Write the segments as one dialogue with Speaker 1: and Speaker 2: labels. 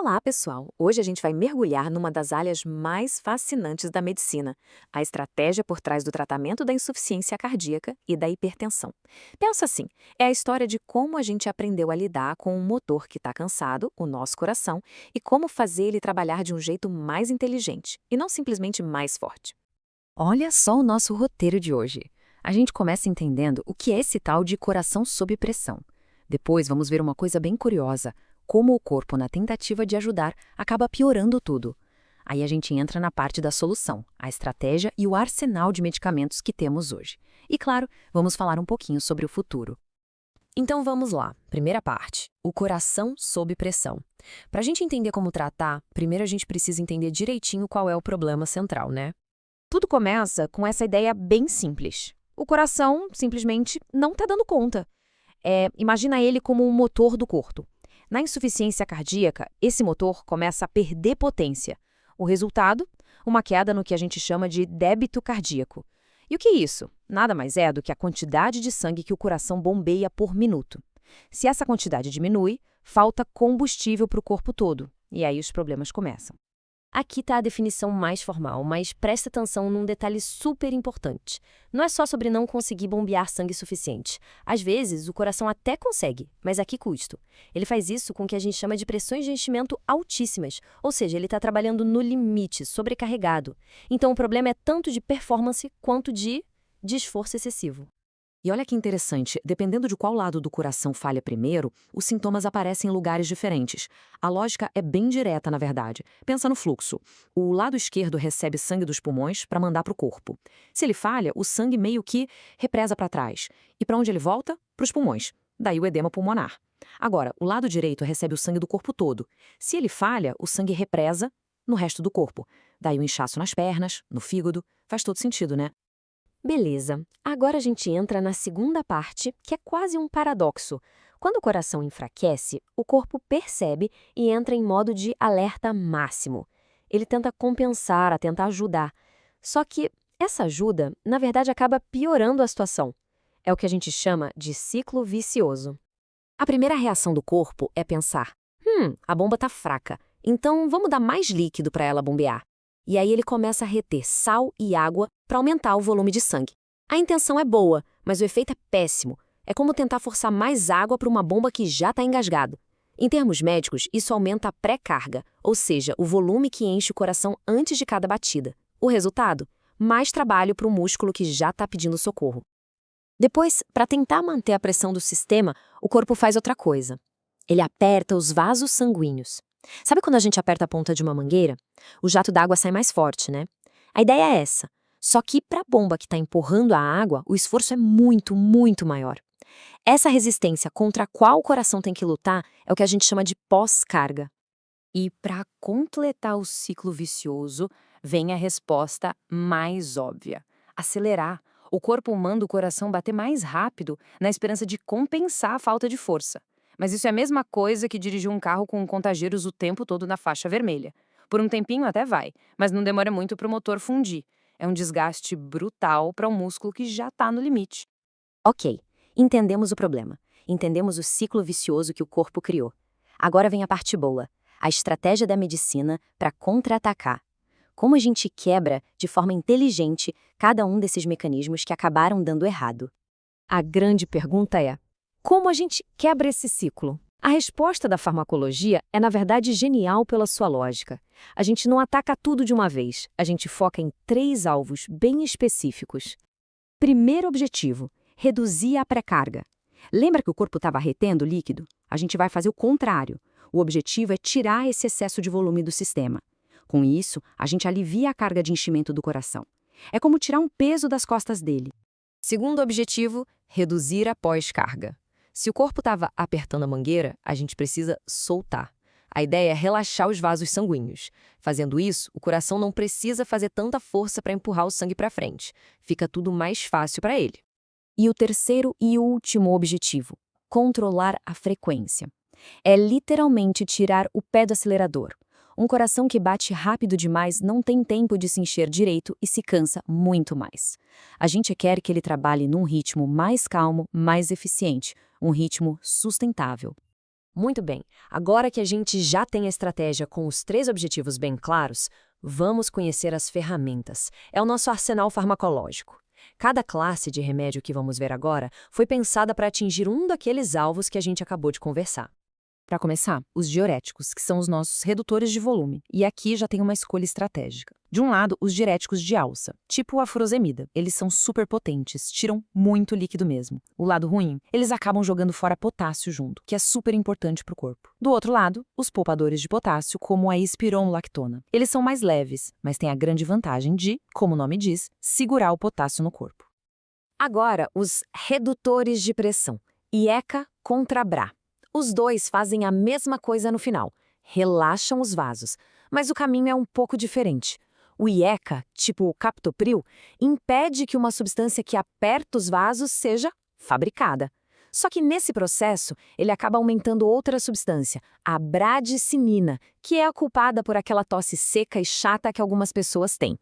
Speaker 1: Olá, pessoal! Hoje a gente vai mergulhar numa das áreas mais fascinantes da medicina, a estratégia por trás do tratamento da insuficiência cardíaca e da hipertensão. Pensa assim, é a história de como a gente aprendeu a lidar com um motor que está cansado, o nosso coração, e como fazer ele trabalhar de um jeito mais inteligente, e não simplesmente mais forte.
Speaker 2: Olha só o nosso roteiro de hoje. A gente começa entendendo o que é esse tal de coração sob pressão. Depois vamos ver uma coisa bem curiosa, como o corpo, na tentativa de ajudar, acaba piorando tudo. Aí a gente entra na parte da solução, a estratégia e o arsenal de medicamentos que temos hoje. E claro, vamos falar um pouquinho sobre o futuro.
Speaker 3: Então vamos lá. Primeira parte, o coração sob pressão. Para a gente entender como tratar, primeiro a gente precisa entender direitinho qual é o problema central, né? Tudo começa com essa ideia bem simples. O coração simplesmente não está dando conta. Imagina ele como um motor do corpo. Na insuficiência cardíaca, esse motor começa a perder potência. O resultado? Uma queda no que a gente chama de débito cardíaco. E o que é isso? Nada mais é do que a quantidade de sangue que o coração bombeia por minuto. Se essa quantidade diminui, falta combustível para o corpo todo. E aí os problemas começam. Aqui está a definição mais formal, mas presta atenção num detalhe super importante. Não é só sobre não conseguir bombear sangue suficiente. Às vezes, o coração até consegue, mas a que custo? Ele faz isso com o que a gente chama de pressões de enchimento altíssimas, ou seja, ele está trabalhando no limite, sobrecarregado. Então, o problema é tanto de performance quanto de esforço excessivo.
Speaker 1: E olha que interessante, dependendo de qual lado do coração falha primeiro, os sintomas aparecem em lugares diferentes. A lógica é bem direta, na verdade. Pensa no fluxo. O lado esquerdo recebe sangue dos pulmões para mandar para o corpo. Se ele falha, o sangue meio que represa para trás. E para onde ele volta? Para os pulmões. Daí o edema pulmonar. Agora, o lado direito recebe o sangue do corpo todo. Se ele falha, o sangue represa no resto do corpo. Daí o inchaço nas pernas, no fígado. Faz todo sentido, né?
Speaker 3: Beleza, agora a gente entra na segunda parte, que é quase um paradoxo. Quando o coração enfraquece, o corpo percebe e entra em modo de alerta máximo. Ele tenta compensar, tenta ajudar. Só que essa ajuda, na verdade, acaba piorando a situação. É o que a gente chama de ciclo vicioso. A primeira reação do corpo é pensar: a bomba tá fraca, então vamos dar mais líquido para ela bombear. E aí ele começa a reter sal e água para aumentar o volume de sangue. A intenção é boa, mas o efeito é péssimo. É como tentar forçar mais água para uma bomba que já está engasgado. Em termos médicos, isso aumenta a pré-carga, ou seja, o volume que enche o coração antes de cada batida. O resultado? Mais trabalho para o músculo que já está pedindo socorro. Depois, para tentar manter a pressão do sistema, o corpo faz outra coisa. Ele aperta os vasos sanguíneos. Sabe quando a gente aperta a ponta de uma mangueira? O jato d'água sai mais forte, né? A ideia é essa. Só que para a bomba que está empurrando a água, o esforço é muito, muito maior. Essa resistência contra a qual o coração tem que lutar é o que a gente chama de pós-carga. E para completar o ciclo vicioso, vem a resposta mais óbvia: acelerar. O corpo manda o coração bater mais rápido na esperança de compensar a falta de força. Mas isso é a mesma coisa que dirigir um carro com contageiros o tempo todo na faixa vermelha. Por um tempinho até vai, mas não demora muito para o motor fundir. É um desgaste brutal para um músculo que já está no limite. Ok, entendemos o problema. Entendemos o ciclo vicioso que o corpo criou. Agora vem a parte boa, a estratégia da medicina para contra-atacar. Como a gente quebra, de forma inteligente, cada um desses mecanismos que acabaram dando errado. A grande pergunta é: como a gente quebra esse ciclo? A resposta da farmacologia é, na verdade, genial pela sua lógica. A gente não ataca tudo de uma vez, a gente foca em 3 alvos bem específicos. Primeiro objetivo: reduzir a pré-carga. Lembra que o corpo estava retendo líquido? A gente vai fazer o contrário. O objetivo é tirar esse excesso de volume do sistema. Com isso, a gente alivia a carga de enchimento do coração. É como tirar um peso das costas dele. Segundo objetivo: reduzir a pós-carga. Se o corpo estava apertando a mangueira, a gente precisa soltar. A ideia é relaxar os vasos sanguíneos. Fazendo isso, o coração não precisa fazer tanta força para empurrar o sangue para frente. Fica tudo mais fácil para ele. E o terceiro e último objetivo: controlar a frequência. É literalmente tirar o pé do acelerador. Um coração que bate rápido demais não tem tempo de se encher direito e se cansa muito mais. A gente quer que ele trabalhe num ritmo mais calmo, mais eficiente, um ritmo sustentável. Muito bem, agora que a gente já tem a estratégia com os 3 objetivos bem claros, vamos conhecer as ferramentas. É o nosso arsenal farmacológico. Cada classe de remédio que vamos ver agora foi pensada para atingir um daqueles alvos que a gente acabou de conversar.
Speaker 2: Para começar, os diuréticos, que são os nossos redutores de volume. E aqui já tem uma escolha estratégica. De um lado, os diuréticos de alça, tipo a furosemida. Eles são super potentes, tiram muito líquido mesmo. O lado ruim, eles acabam jogando fora potássio junto, que é super importante para o corpo. Do outro lado, os poupadores de potássio, como a espironolactona. Eles são mais leves, mas têm a grande vantagem de, como o nome diz, segurar o potássio no corpo.
Speaker 3: Agora, os redutores de pressão, IECA contra BRA. Os dois fazem a mesma coisa no final, relaxam os vasos, mas o caminho é um pouco diferente. O IECA, tipo o captopril, impede que uma substância que aperta os vasos seja fabricada. Só que nesse processo, ele acaba aumentando outra substância, a bradicinina, que é a culpada por aquela tosse seca e chata que algumas pessoas têm.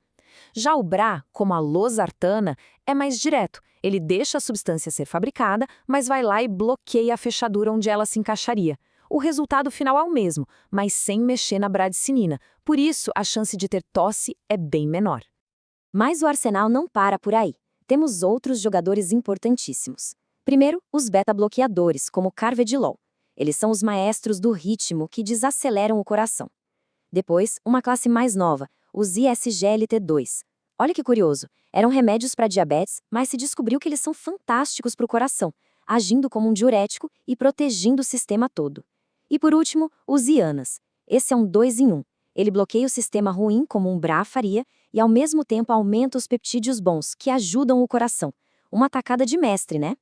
Speaker 3: Já o BRA, como a losartana, é mais direto. Ele deixa a substância ser fabricada, mas vai lá e bloqueia a fechadura onde ela se encaixaria. O resultado final é o mesmo, mas sem mexer na bradicinina. Por isso, a chance de ter tosse é bem menor.
Speaker 4: Mas o arsenal não para por aí. Temos outros jogadores importantíssimos. Primeiro, os beta-bloqueadores, como o carvedilol. Eles são os maestros do ritmo que desaceleram o coração. Depois, uma classe mais nova, os ISGLT2. Olha que curioso, eram remédios para diabetes, mas se descobriu que eles são fantásticos para o coração, agindo como um diurético e protegendo o sistema todo. E por último, os IANAs. Esse é um 2 em 1. Ele bloqueia o sistema ruim, como um BRA faria, e ao mesmo tempo aumenta os peptídeos bons, que ajudam o coração. Uma tacada de mestre, né?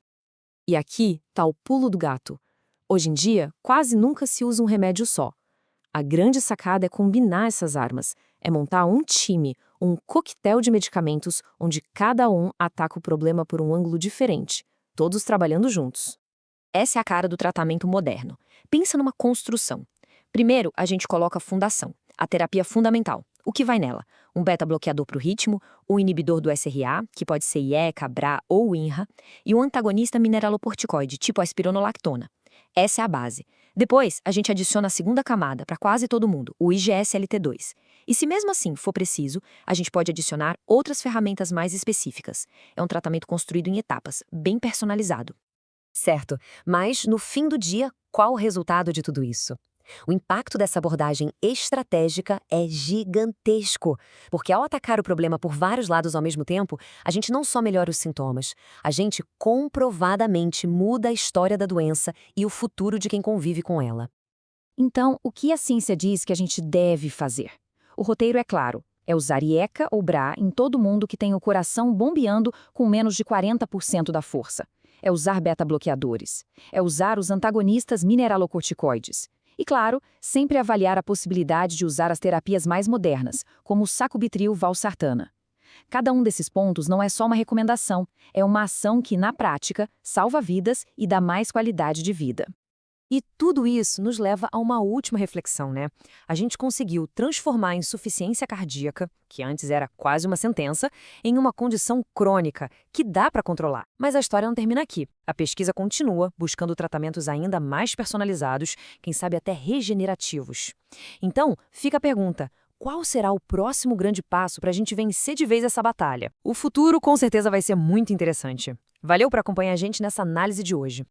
Speaker 2: E aqui está o pulo do gato. Hoje em dia, quase nunca se usa um remédio só. A grande sacada é combinar essas armas, é montar um time, um coquetel de medicamentos onde cada um ataca o problema por um ângulo diferente, todos trabalhando juntos.
Speaker 3: Essa é a cara do tratamento moderno. Pensa numa construção. Primeiro, a gente coloca a fundação, a terapia fundamental. O que vai nela? Um beta-bloqueador para o ritmo, um inibidor do SRA, que pode ser IECA, BRA ou INRA, e um antagonista mineralocorticoide, tipo a espironolactona. Essa é a base. Depois, a gente adiciona a segunda camada para quase todo mundo, o IGSLT2. E se mesmo assim for preciso, a gente pode adicionar outras ferramentas mais específicas. É um tratamento construído em etapas, bem personalizado. Certo, mas no fim do dia, qual o resultado de tudo isso? O impacto dessa abordagem estratégica é gigantesco, porque ao atacar o problema por vários lados ao mesmo tempo, a gente não só melhora os sintomas, a gente comprovadamente muda a história da doença e o futuro de quem convive com ela.
Speaker 2: Então, o que a ciência diz que a gente deve fazer? O roteiro é claro, é usar IECA ou BRA em todo mundo que tem o coração bombeando com menos de 40% da força. É usar beta-bloqueadores. É usar os antagonistas mineralocorticoides. E, claro, sempre avaliar a possibilidade de usar as terapias mais modernas, como o sacubitril/valsartana. Cada um desses pontos não é só uma recomendação, é uma ação que, na prática, salva vidas e dá mais qualidade de vida.
Speaker 3: E tudo isso nos leva a uma última reflexão, né? A gente conseguiu transformar a insuficiência cardíaca, que antes era quase uma sentença, em uma condição crônica, que dá para controlar. Mas a história não termina aqui. A pesquisa continua, buscando tratamentos ainda mais personalizados, quem sabe até regenerativos. Então, fica a pergunta: qual será o próximo grande passo para a gente vencer de vez essa batalha? O futuro com certeza vai ser muito interessante. Valeu por acompanhar a gente nessa análise de hoje.